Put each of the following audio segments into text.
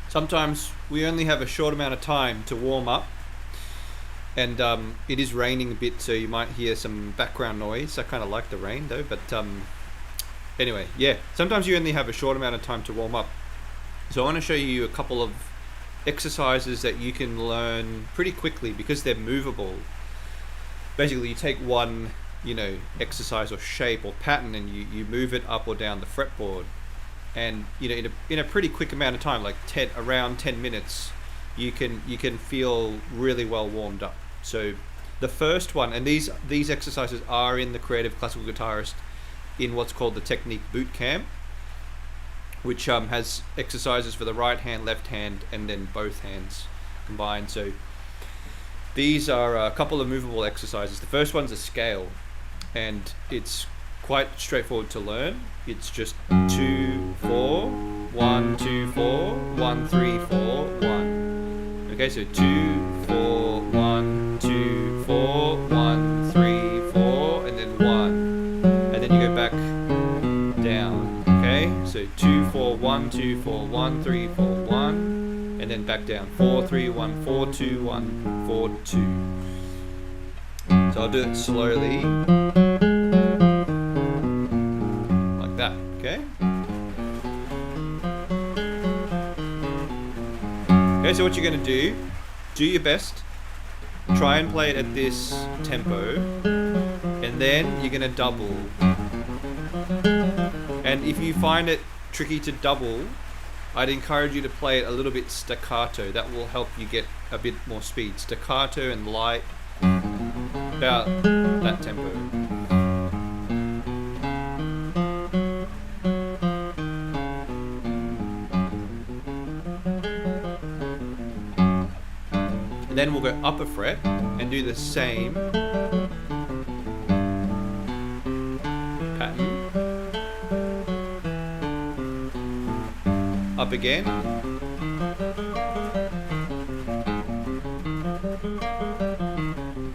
Sometimes we only have a short amount of time to warm up, and it is raining a bit, so you might hear some background noise. I kind of like the rain though, but anyway, yeah, sometimes you only have a short amount of time to warm up. So I want to show you a couple of exercises that you can learn pretty quickly because they're movable. Basically, you take one, exercise or shape or pattern, and you move it up or down the fretboard, and in a pretty quick amount of time, like around 10 minutes, you can feel really well warmed up. So the first one, and these exercises are in the Creative Classical Guitarist in what's called the Technique Boot Camp, which has exercises for the right hand, left hand, and then both hands combined. So these are a couple of movable exercises. The first one's a scale, and it's quite straightforward to learn. It's just 2 4 1 2 4 1 3 4 1. Okay, so 2 4 1 2 4 1 3 4, and then 1, and then you go back down. Okay, so 2 4 1 2 4 1 3 4 1, and then back down. 4 3 1 4 2 1 4 2. So I'll do it slowly. Okay. Okay, so what you're going to do your best, try and play it at this tempo, and then you're going to double. And if you find it tricky to double, I'd encourage you to play it a little bit staccato. That will help you get a bit more speed. Staccato and light, about that tempo. And then we'll go up a fret and do the same pattern. Up again.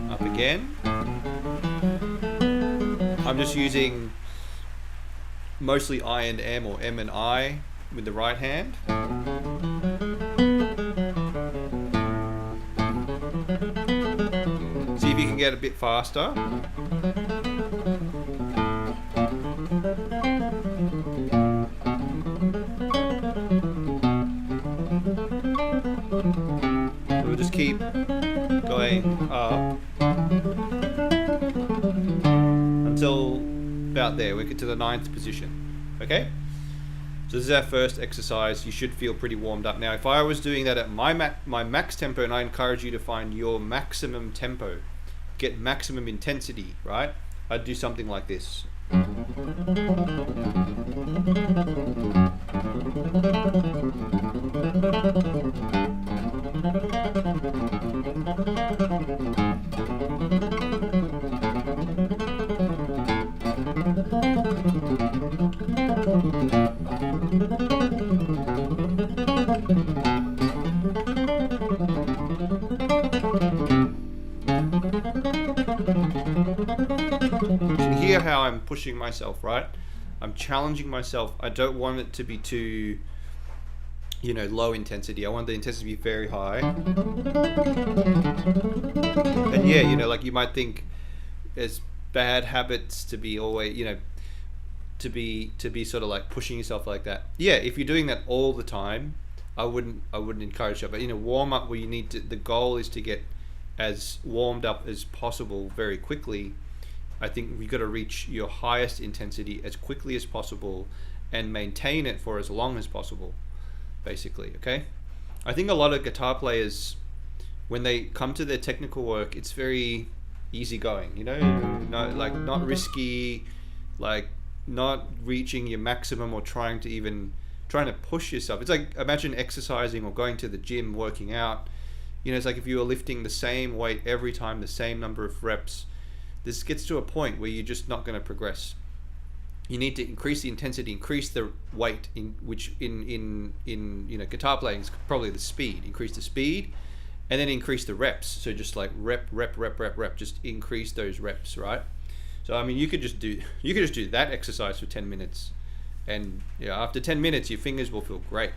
Up again. I'm just using mostly I and M, or M and I with the right hand. See if you can get a bit faster. We'll just keep going up until about there. We get to the 9th position. Okay? So this is our first exercise. You should feel pretty warmed up. Now, if I was doing that at my max tempo, and I encourage you to find your maximum tempo, get maximum intensity, right? I'd do something like this. You can hear how I'm pushing myself, right? I'm challenging myself. I don't want it to be too, low intensity. I want the intensity to be very high. And yeah, like you might think it's bad habits to be always, to be sort of like pushing yourself like that. Yeah, if you're doing that all the time, I wouldn't encourage that. But warm up where you need to, the goal is to get as warmed up as possible very quickly. I think we've got to reach your highest intensity as quickly as possible and maintain it for as long as possible, basically, okay? I think a lot of guitar players, when they come to their technical work, it's very easygoing, not risky, like not reaching your maximum or trying to push yourself. It's like, imagine exercising or going to the gym, working out. It's like if you were lifting the same weight every time, the same number of reps, this gets to a point where you're just not going to progress. You need to increase the intensity, increase the weight, which in guitar playing is probably the speed. Increase the speed, and then increase the reps. So just like rep, just increase those reps, right? So I mean, you could just do that exercise for 10 minutes, and yeah, after 10 minutes, your fingers will feel great.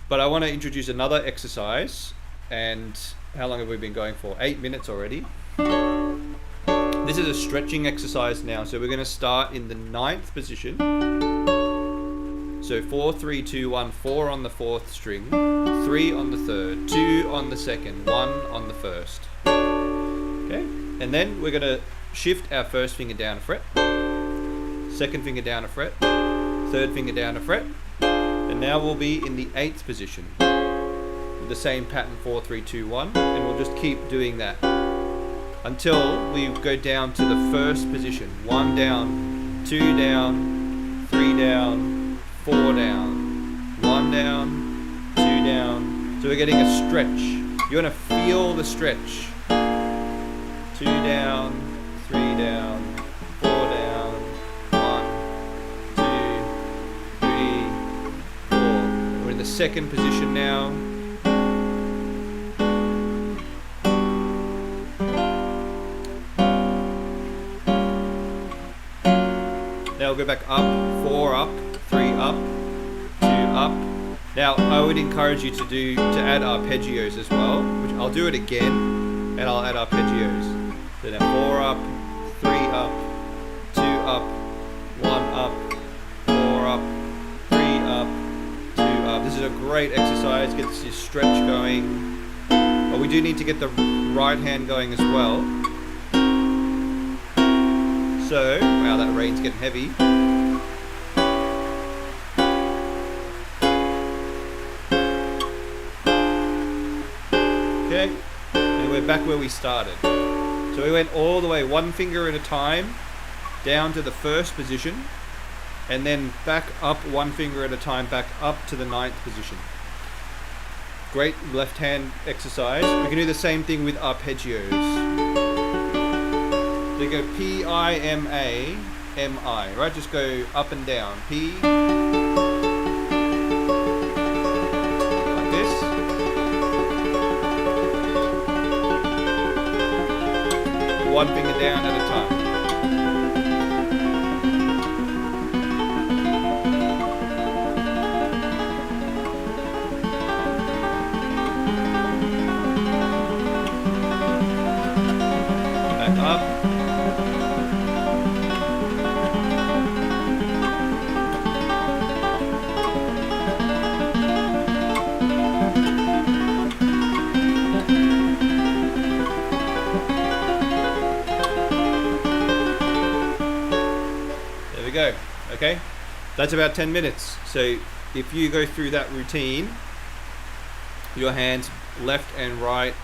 But I want to introduce another exercise, and how long have we been going for? 8 minutes already. This is a stretching exercise now, so we're going to start in the 9th position. So 4, 3, 2, 1, 4 on the 4th string, 3 on the 3rd, 2 on the 2nd, 1 on the 1st. Okay, and then we're going to shift our first finger down a fret, second finger down a fret, third finger down a fret, and now we'll be in the 8th position with the same pattern, 4, 3, 2, 1, and we'll just keep doing that until we go down to the first position. 1 down, 2 down, 3 down, 4 down, 1 down, 2 down. So we're getting a stretch. You want to feel the stretch. 2 down, 3 down, 4 down, 1, 2, 3, 4. We're in the second position now. Now we'll go back up, 4 up, 3 up, 2 up. Now I would encourage you to add arpeggios as well, which I'll do it again, and I'll add arpeggios. So now 4 up, 3 up, 2 up, 1 up, 4 up, 3 up, 2 up. This is a great exercise, gets your stretch going. But we do need to get the right hand going as well. So, wow, that rain's getting heavy. Okay, and we're back where we started. So we went all the way, one finger at a time, down to the first position, and then back up one finger at a time, back up to the 9th position. Great left hand exercise. We can do the same thing with arpeggios. So you go P-I-M-A, M-I, right? Just go up and down. P, like this. One finger down at a time. Back up. Go. Okay, that's about 10 minutes. So if you go through that routine, your hands left and right,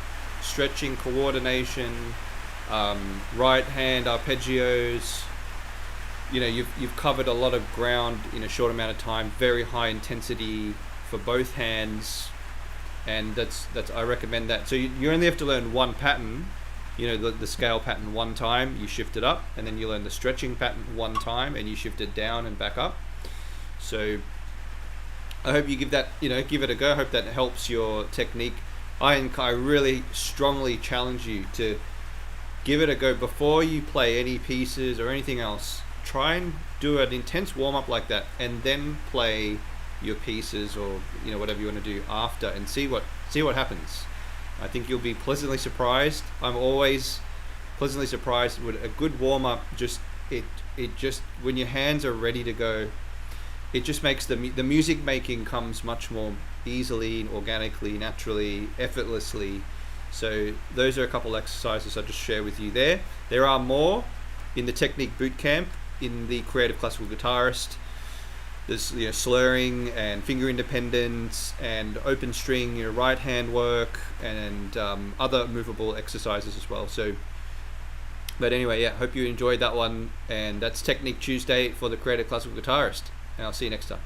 stretching, coordination, right hand arpeggios, you know, you've covered a lot of ground in a short amount of time. Very high intensity for both hands, and that's I recommend that. So you only have to learn one pattern. You know, the scale pattern one time, you shift it up, and then you learn the stretching pattern one time, and you shift it down and back up. So I hope you give it a go. I hope that helps your technique. I really strongly challenge you to give it a go before you play any pieces or anything else. Try and do an intense warm-up like that, and then play your pieces, or you know, whatever you want to do after, and see what happens. I think you'll be pleasantly surprised. I'm always pleasantly surprised with a good warm-up. It just when your hands are ready to go, it just makes the music making comes much more easily, organically, naturally, effortlessly. So those are a couple exercises I just share with you there. There are more in the Technique Bootcamp in the Creative Classical Guitarist. There's slurring and finger independence and open string, right hand work, and other movable exercises as well. So, but anyway, yeah, hope you enjoyed that one. And that's Technique Tuesday for the Creative Classical Guitarist. And I'll see you next time.